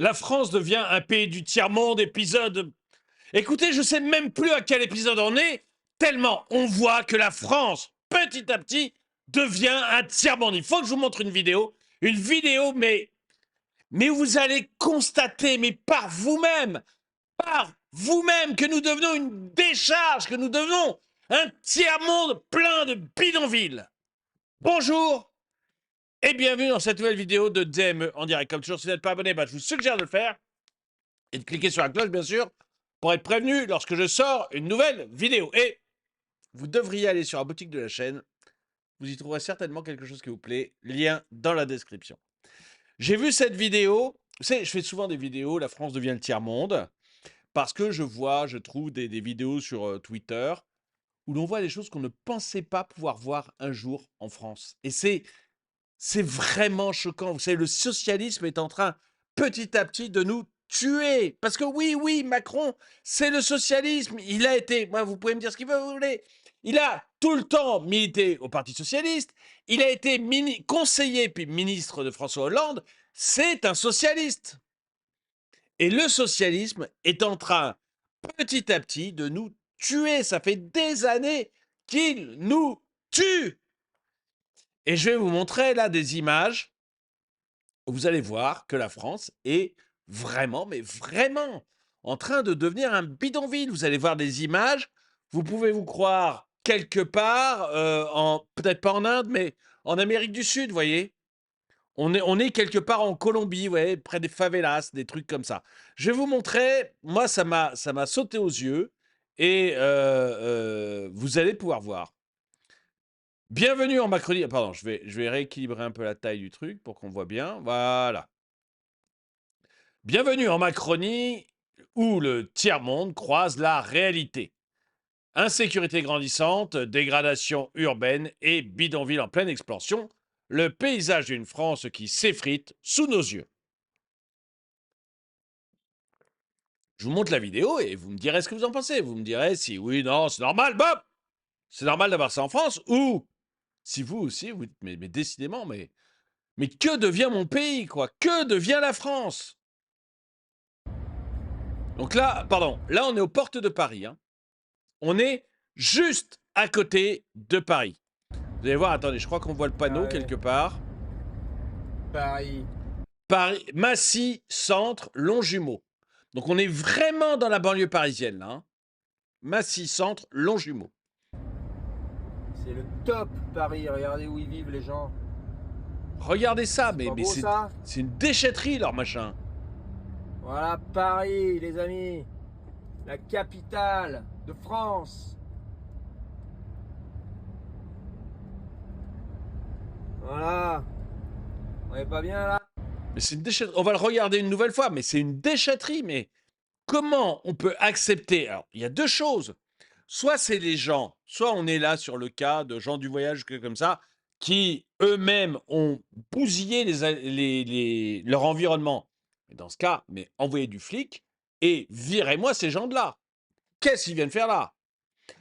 La France devient un pays du tiers-monde, épisode... Écoutez, je sais même plus à quel épisode on est, tellement on voit que la France, petit à petit, devient un tiers-monde. Il faut que je vous montre une vidéo, mais vous allez constater, mais par vous-même, que nous devenons une décharge, que nous devenons un tiers-monde plein de bidonvilles. Bonjour et bienvenue dans cette nouvelle vidéo de DME en direct. Comme toujours, si vous n'êtes pas abonné, je vous suggère de le faire et de cliquer sur la cloche, bien sûr, pour être prévenu lorsque je sors une nouvelle vidéo. Et vous devriez aller sur la boutique de la chaîne. Vous y trouverez certainement quelque chose qui vous plaît. Lien dans la description. J'ai vu cette vidéo. Vous savez, je fais souvent des vidéos, la France devient le tiers-monde, parce que je trouve des vidéos sur Twitter où l'on voit des choses qu'on ne pensait pas pouvoir voir un jour en France. Et c'est vraiment choquant. Vous savez, le socialisme est en train, petit à petit, de nous tuer. Parce que oui, Macron, c'est le socialisme. Il a été, moi, vous pouvez me dire ce qu'il veut, vous voulez. Il a tout le temps milité au Parti socialiste. Il a été conseiller puis ministre de François Hollande. C'est un socialiste. Et le socialisme est en train, petit à petit, de nous tuer. Ça fait des années qu'il nous tue. Et je vais vous montrer là des images où vous allez voir que la France est vraiment, mais vraiment, en train de devenir un bidonville. Vous allez voir des images, vous pouvez vous croire quelque part, peut-être pas en Inde, mais en Amérique du Sud, vous voyez. On est quelque part en Colombie, vous voyez, près des favelas, des trucs comme ça. Je vais vous montrer, moi ça m'a sauté aux yeux, et vous allez pouvoir voir. Bienvenue en Macronie. Pardon, je vais rééquilibrer un peu la taille du truc pour qu'on voit bien. Voilà. Bienvenue en Macronie, où le tiers-monde croise la réalité. Insécurité grandissante, dégradation urbaine et bidonville en pleine expansion. Le paysage d'une France qui s'effrite sous nos yeux. Je vous montre la vidéo et vous me direz ce que vous en pensez. Vous me direz si oui, non, c'est normal, Bob. C'est normal d'avoir ça en France, ou si vous aussi, vous dites, mais décidément, mais que devient mon pays, quoi? Que devient la France? Donc là, pardon, là on est aux portes de Paris. Hein. On est juste à côté de Paris. Vous allez voir, attendez, je crois qu'on voit le panneau quelque part. Paris. Paris, Massy, Centre, Longjumeau. Donc on est vraiment dans la banlieue parisienne, là. Hein. Massy, Centre, Longjumeau. C'est le top Paris, regardez où ils vivent les gens. Regardez ça, mais ça c'est une déchetterie, leur machin. Voilà Paris, les amis. La capitale de France. Voilà. On est pas bien là? Mais c'est une déchetterie. On va le regarder une nouvelle fois, mais c'est une déchetterie. Mais comment on peut accepter? Alors, il y a deux choses. Soit c'est les gens, soit on est là sur le cas de gens du voyage comme ça, qui eux-mêmes ont bousillé leur environnement. Et dans ce cas, mais envoyez du flic et virez-moi ces gens de là. Qu'est-ce qu'ils viennent faire là?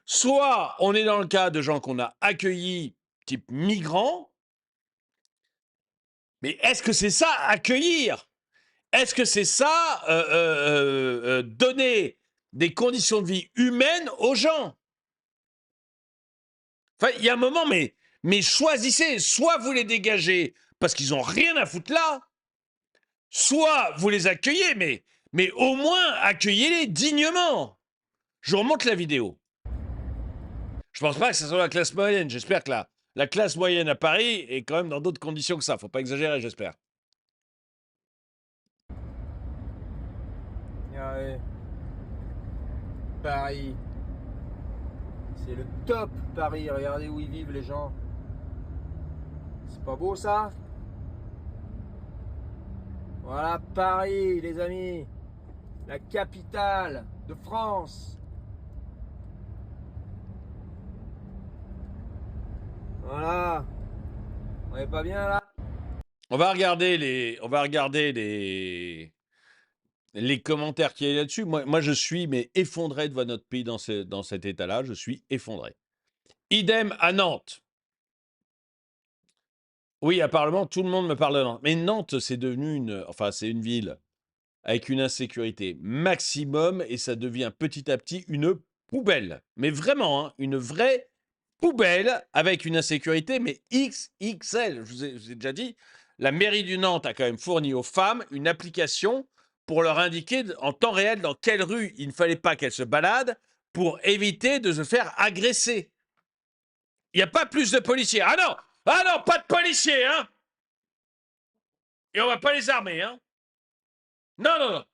Soit on est dans le cas de gens qu'on a accueillis, type migrants, mais est-ce que c'est ça, accueillir? Est-ce que c'est ça, donner des conditions de vie humaines aux gens? Enfin, il y a un moment, mais choisissez. Soit vous les dégagez parce qu'ils n'ont rien à foutre là, soit vous les accueillez, mais au moins accueillez-les dignement. Je vous remonte la vidéo. Je pense pas que ce soit la classe moyenne. J'espère que la classe moyenne à Paris est quand même dans d'autres conditions que ça. Faut pas exagérer, j'espère. Regardez. Paris. C'est le top Paris, regardez où ils vivent les gens. C'est pas beau ça? Voilà Paris, les amis. La capitale de France. Voilà. On est pas bien là? On va regarder les commentaires qu'il y a là-dessus. Moi, je suis effondré de voir notre pays dans cet état-là. Je suis effondré. Idem à Nantes. Oui, apparemment, tout le monde me parle de Nantes. Mais Nantes, c'est devenu c'est une ville. avec une insécurité maximum et ça devient petit à petit une poubelle. Mais vraiment, hein, une vraie poubelle avec une insécurité, mais XXL. Je vous ai déjà dit, la mairie du Nantes a quand même fourni aux femmes une application pour leur indiquer en temps réel dans quelle rue il ne fallait pas qu'elles se baladent pour éviter de se faire agresser. Il n'y a pas plus de policiers. Ah non! Ah non, pas de policiers, hein! Et on va pas les armer, hein! Non, non, non.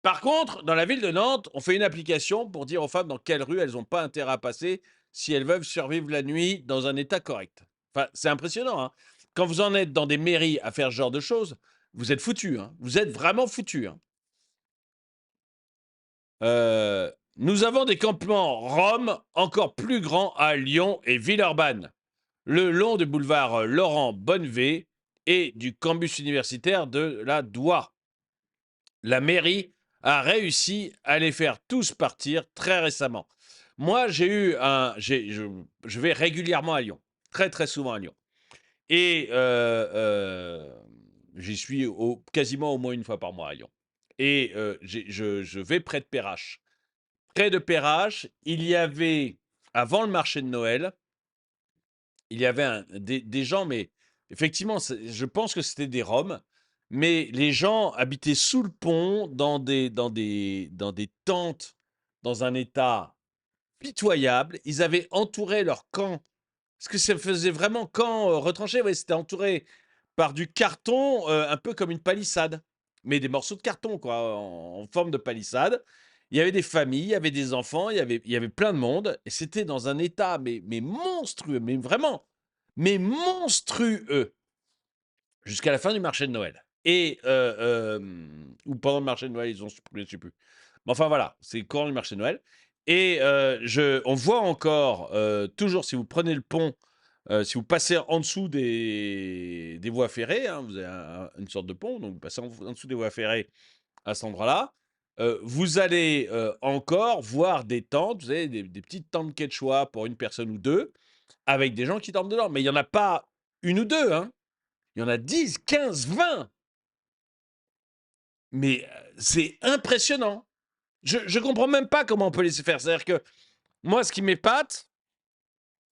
Par contre, dans la ville de Nantes, on fait une application pour dire aux femmes dans quelle rue elles n'ont pas intérêt à passer si elles veulent survivre la nuit dans un état correct. Enfin, c'est impressionnant, hein. Quand vous en êtes dans des mairies à faire ce genre de choses, vous êtes foutus, hein. Vous êtes vraiment foutus, hein. Nous avons des campements roms encore plus grands à Lyon et Villeurbanne, le long du boulevard Laurent Bonnevé et du campus universitaire de la Doua. La mairie a réussi à les faire tous partir très récemment. Moi, j'ai eu un. Je vais régulièrement à Lyon, très très souvent à Lyon. Et j'y suis quasiment au moins une fois par mois à Lyon. Et je vais près de Perrache. Près de Perrache, il y avait, avant le marché de Noël, il y avait des gens, mais effectivement, je pense que c'était des Roms, mais les gens habitaient sous le pont, dans des tentes, dans un état pitoyable. Ils avaient entouré leur camp, parce que ça faisait vraiment camp retranché, ouais, c'était entouré par du carton, un peu comme une palissade, mais des morceaux de carton, quoi, en forme de palissade. Il y avait des familles, il y avait des enfants, il y avait plein de monde, et c'était dans un état, mais monstrueux, mais vraiment, mais monstrueux, jusqu'à la fin du marché de Noël. Et, ou pendant le marché de Noël, ils ont supprimé, je sais plus. Mais enfin voilà, c'est le courant du marché de Noël. Et on voit encore, toujours, si vous prenez le pont, si vous passez en dessous des voies ferrées, hein, vous avez une sorte de pont, donc vous passez en dessous des voies ferrées à cet endroit-là, vous allez encore voir des tentes, vous avez des petites tentes quechua pour une personne ou deux, avec des gens qui dorment dedans. Mais il n'y en a pas une ou deux, hein. Il y en a 10, 15, 20. Mais c'est impressionnant. Je comprends même pas comment on peut laisser faire. C'est-à-dire que moi, ce qui m'épate,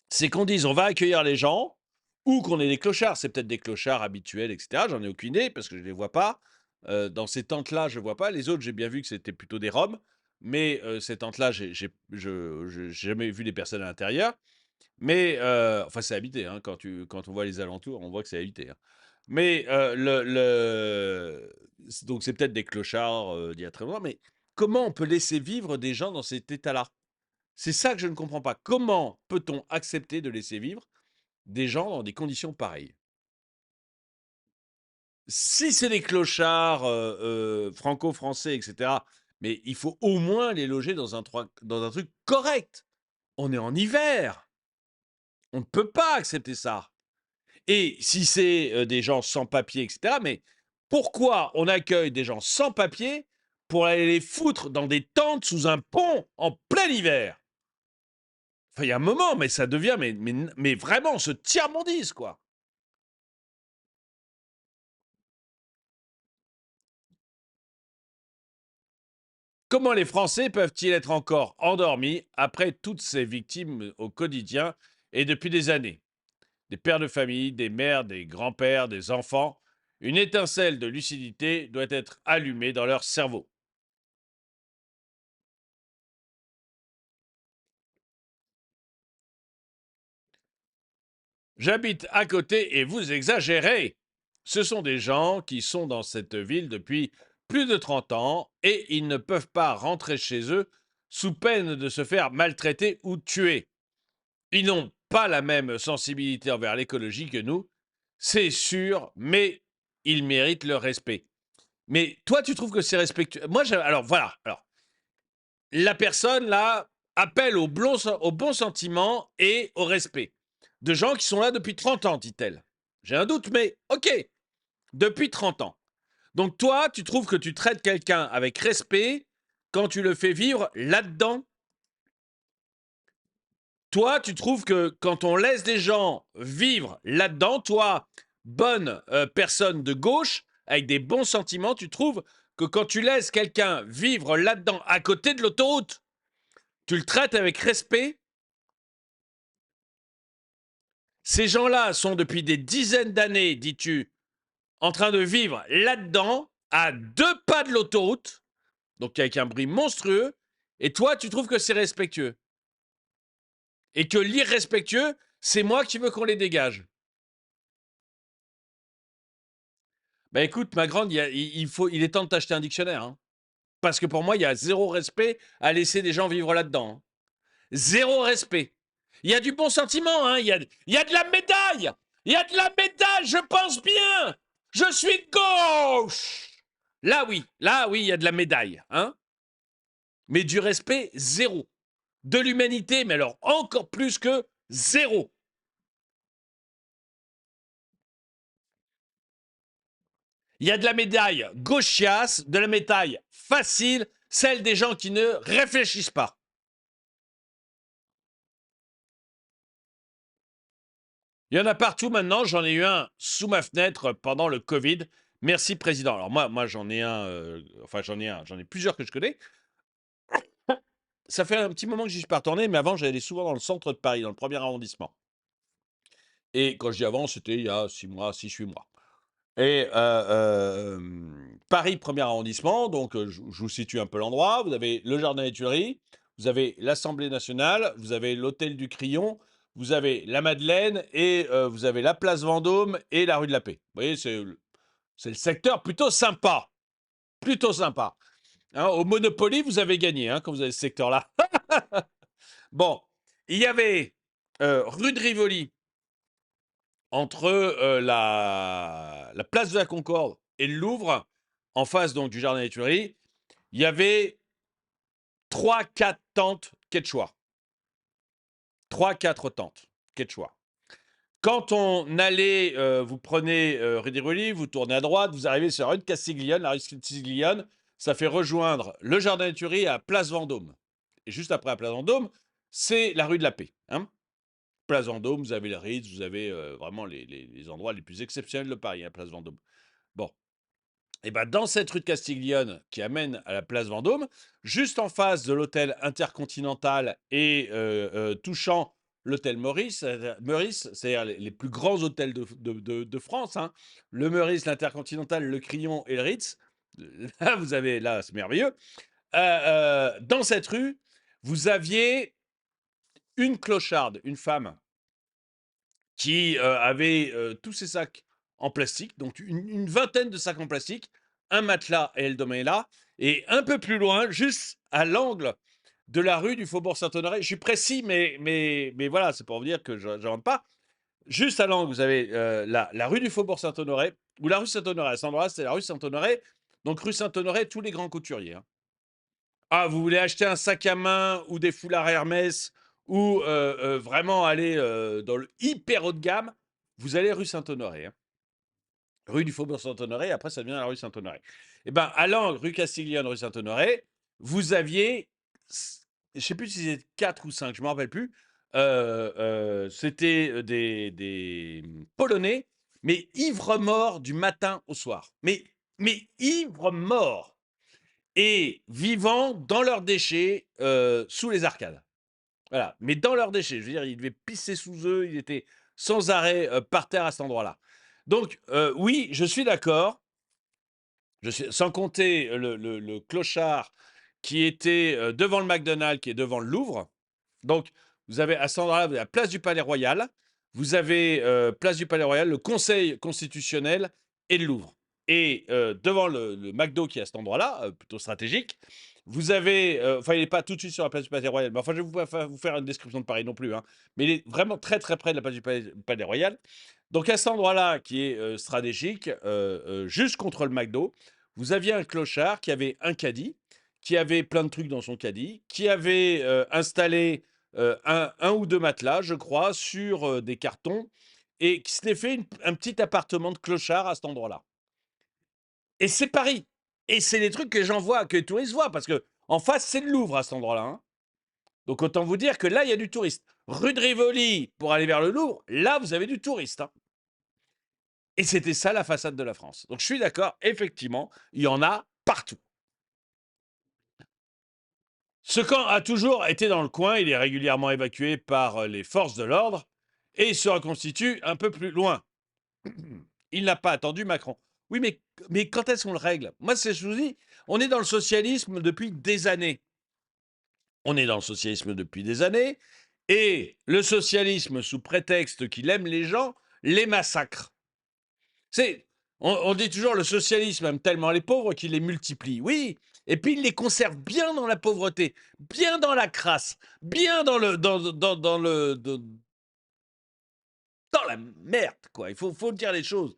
c'est qu'on dise on va accueillir les gens, ou qu'on ait des clochards. C'est peut-être des clochards habituels, etc. J'en ai aucune idée parce que je ne les vois pas. Dans ces tentes-là, je ne vois pas. Les autres, j'ai bien vu que c'était plutôt des Roms. Mais ces tentes-là, j'ai jamais vu les personnes à l'intérieur. Mais, enfin, c'est habité, hein. Quand on voit les alentours, on voit que c'est habité, hein. Mais, donc c'est peut-être des clochards d'il y a très longtemps. Mais comment on peut laisser vivre des gens dans cet état-là? C'est ça que je ne comprends pas. Comment peut-on accepter de laisser vivre des gens dans des conditions pareilles? Si c'est des clochards franco-français, etc., mais il faut au moins les loger dans un truc correct. On est en hiver. On ne peut pas accepter ça. Et si c'est des gens sans papier, etc., mais pourquoi on accueille des gens sans papier pour aller les foutre dans des tentes sous un pont en plein hiver? Enfin, il y a un moment, mais ça devient mais vraiment ce tiers-mondiste, quoi. Comment les Français peuvent-ils être encore endormis après toutes ces victimes au quotidien et depuis des années? Des pères de famille, des mères, des grands-pères, des enfants, une étincelle de lucidité doit être allumée dans leur cerveau. J'habite à côté et vous exagérez. Ce sont des gens qui sont dans cette ville depuis plus de 30 ans et ils ne peuvent pas rentrer chez eux sous peine de se faire maltraiter ou tuer. Ils n'ont pas la même sensibilité envers l'écologie que nous, c'est sûr, mais ils méritent le respect. Mais toi, tu trouves que c'est respectueux? Moi, alors voilà. Alors, la personne là appelle au bon sentiment et au respect de gens qui sont là depuis 30 ans, dit-elle. J'ai un doute, mais ok, depuis 30 ans. Donc toi, tu trouves que tu traites quelqu'un avec respect quand tu le fais vivre là-dedans? Toi, tu trouves que quand on laisse des gens vivre là-dedans, toi, bonne personne de gauche, avec des bons sentiments, tu trouves que quand tu laisses quelqu'un vivre là-dedans, à côté de l'autoroute, tu le traites avec respect. Ces gens-là sont depuis des dizaines d'années, dis-tu, en train de vivre là-dedans, à 2 pas de l'autoroute, donc avec un bruit monstrueux, et toi, tu trouves que c'est respectueux. Et que l'irrespectueux, c'est moi qui veux qu'on les dégage. Bah écoute, ma grande, il est temps de t'acheter un dictionnaire. Hein. Parce que pour moi, il y a zéro respect à laisser des gens vivre là-dedans. Hein. Zéro respect. Il y a du bon sentiment, hein. Il y a de la médaille. Il y a de la médaille, je pense bien. Je suis de gauche. Là oui, il y a de la médaille. Hein. Mais du respect, zéro. De l'humanité, mais alors encore plus que zéro. Il y a de la médaille gauchiasse, de la médaille facile, celle des gens qui ne réfléchissent pas. Il y en a partout maintenant, j'en ai eu un sous ma fenêtre pendant le Covid. Merci président. Alors moi j'en ai un, j'en ai plusieurs que je connais. Ça fait un petit moment que j'y suis pas retourné, mais avant j'allais souvent dans le centre de Paris, dans le premier arrondissement. Et quand je dis avant, c'était il y a 6 mois, 6-8 mois. Et Paris, premier arrondissement, donc je vous situe un peu l'endroit. Vous avez le Jardin des Tuileries, vous avez l'Assemblée nationale, vous avez l'Hôtel du Crillon, vous avez la Madeleine et vous avez la place Vendôme et la rue de la Paix. Vous voyez, c'est le secteur plutôt sympa. Plutôt sympa. Hein, au Monopoly, vous avez gagné hein, quand vous avez ce secteur-là. Bon, il y avait rue de Rivoli, entre la place de la Concorde et le Louvre, en face donc du Jardin des Tuileries, il y avait 3-4 tentes quechua. 3-4 tentes quechua. Quand on allait, vous prenez rue des Rivoli, vous tournez à droite, vous arrivez sur la rue de Castiglione. La rue de Castiglione, ça fait rejoindre le Jardin des Tuileries à Place Vendôme. Et juste après la Place Vendôme, c'est la rue de la Paix. Hein. Place Vendôme, vous avez le Ritz, vous avez vraiment les endroits les plus exceptionnels de Paris, hein, Place Vendôme. Bon. Et bien, dans cette rue de Castiglione qui amène à la Place Vendôme, juste en face de l'hôtel Intercontinental et touchant l'hôtel Meurice, c'est-à-dire les plus grands hôtels de France, hein, le Meurice, l'Intercontinental, le Crillon et le Ritz, là, c'est merveilleux. Dans cette rue, vous aviez une clocharde, une femme, qui avait tous ses sacs en plastique, donc une vingtaine de sacs en plastique, un matelas et elle dormait là, et un peu plus loin, juste à l'angle de la rue du Faubourg Saint-Honoré, je suis précis, mais voilà, c'est pour vous dire que je n'invente pas, juste à l'angle, vous avez la rue du Faubourg Saint-Honoré, ou la rue Saint-Honoré, à cet endroit-là, c'est la rue Saint-Honoré, donc rue Saint-Honoré, tous les grands couturiers. Hein. Ah, vous voulez acheter un sac à main ou des foulards Hermès ou vraiment aller dans le hyper haut de gamme, vous allez rue Saint-Honoré. Hein. Rue du Faubourg Saint-Honoré, après ça devient la rue Saint-Honoré. Et bien, à l'angle, rue Castiglione, rue Saint-Honoré, vous aviez, je ne sais plus si c'était 4 ou 5, je ne me rappelle plus, c'était des Polonais, mais ivres-morts du matin au soir. Mais ivres-morts et vivant dans leurs déchets sous les arcades. Voilà, mais dans leurs déchets. Je veux dire, ils devaient pisser sous eux, ils étaient sans arrêt par terre à cet endroit-là. Donc, oui, je suis d'accord. Sans compter le clochard qui était devant le McDonald's, qui est devant le Louvre. Donc, vous avez à cet endroit-là, vous avez la place du Palais Royal, vous avez place du Palais Royal, le Conseil constitutionnel et le Louvre. Et devant le McDo qui est à cet endroit-là, plutôt stratégique, vous avez, enfin, il n'est pas tout de suite sur la place du Palais Royal, mais enfin, je vais vous faire une description de Paris non plus, hein, mais il est vraiment très très près de la place du Palais Royal. Donc à cet endroit-là qui est stratégique, juste contre le McDo, vous aviez un clochard qui avait un caddie, qui avait plein de trucs dans son caddie, qui avait installé un ou deux matelas, je crois, sur des cartons, et qui s'était fait un petit appartement de clochard à cet endroit-là. Et c'est Paris. Et c'est des trucs que les gens voient, que les touristes voient, parce que en face, c'est le Louvre à cet endroit-là. Hein. Donc autant vous dire que là, il y a du touriste. Rue de Rivoli, pour aller vers le Louvre, là, vous avez du touriste. Hein. Et c'était ça la façade de la France. Donc je suis d'accord, effectivement, il y en a partout. Ce camp a toujours été dans le coin, il est régulièrement évacué par les forces de l'ordre et il se reconstitue un peu plus loin. Il n'a pas attendu Macron. Oui, mais quand est-ce qu'on le règle? Moi, c'est, je vous dis, on est dans le socialisme depuis des années. On est dans le socialisme depuis des années, et le socialisme, sous prétexte qu'il aime les gens, les massacre. C'est, on dit toujours le socialisme aime tellement les pauvres qu'il les multiplie. Oui, et puis il les conserve bien dans la pauvreté, bien dans la crasse, bien dans la merde, quoi. Il faut dire les choses.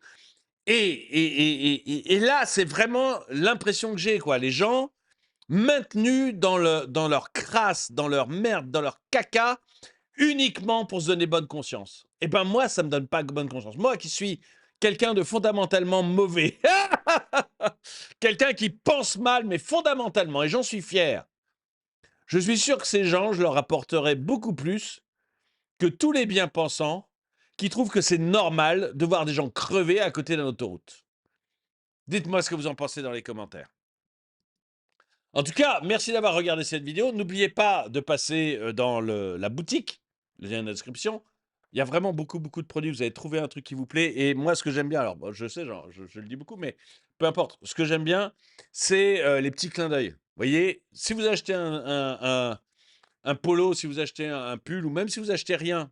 Et là, c'est vraiment l'impression que j'ai, quoi. Les gens maintenus dans leur crasse, dans leur merde, dans leur caca, uniquement pour se donner bonne conscience. Eh ben moi, ça me donne pas bonne conscience. Moi qui suis quelqu'un de fondamentalement mauvais, quelqu'un qui pense mal, mais fondamentalement, et j'en suis fier, je suis sûr que ces gens, je leur apporterai beaucoup plus que tous les bien-pensants qui trouvent que c'est normal de voir des gens crever à côté d'une autoroute. Dites-moi ce que vous en pensez dans les commentaires. En tout cas, merci d'avoir regardé cette vidéo. N'oubliez pas de passer dans la boutique, le lien dans la description. Il y a vraiment beaucoup, beaucoup de produits. Vous allez trouver un truc qui vous plaît. Et moi, ce que j'aime bien, alors bon, je sais, genre, je le dis beaucoup, mais peu importe. Ce que j'aime bien, c'est les petits clins d'œil. Vous voyez, si vous achetez un polo, si vous achetez un pull, ou même si vous achetez rien,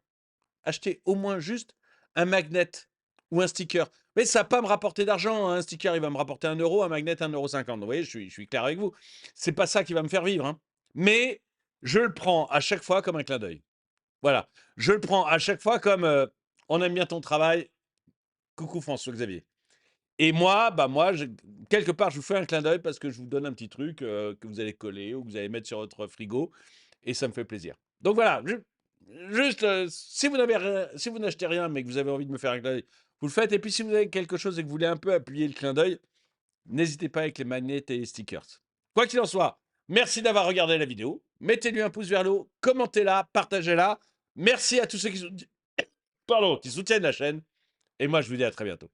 achetez au moins juste un magnet ou un sticker. Mais ça va pas me rapporter d'argent, hein. Un sticker, il va me rapporter 1 euro, un magnet 1,50 €. Vous voyez, je suis clair avec vous. C'est pas ça qui va me faire vivre, hein. Mais je le prends à chaque fois comme un clin d'œil. Voilà. Je le prends à chaque fois comme on aime bien ton travail. Coucou François Xavier. Et moi, bah moi, quelque part, je vous fais un clin d'œil parce que je vous donne un petit truc que vous allez coller ou que vous allez mettre sur votre frigo et ça me fait plaisir. Donc voilà, juste, si vous si vous n'achetez rien mais que vous avez envie de me faire un clin d'œil, vous le faites. Et puis si vous avez quelque chose et que vous voulez un peu appuyer le clin d'œil, n'hésitez pas avec les magnets et les stickers. Quoi qu'il en soit, merci d'avoir regardé la vidéo. Mettez-lui un pouce vers le haut, commentez-la, partagez-la. Merci à tous ceux qui soutiennent la chaîne. Et moi, je vous dis à très bientôt.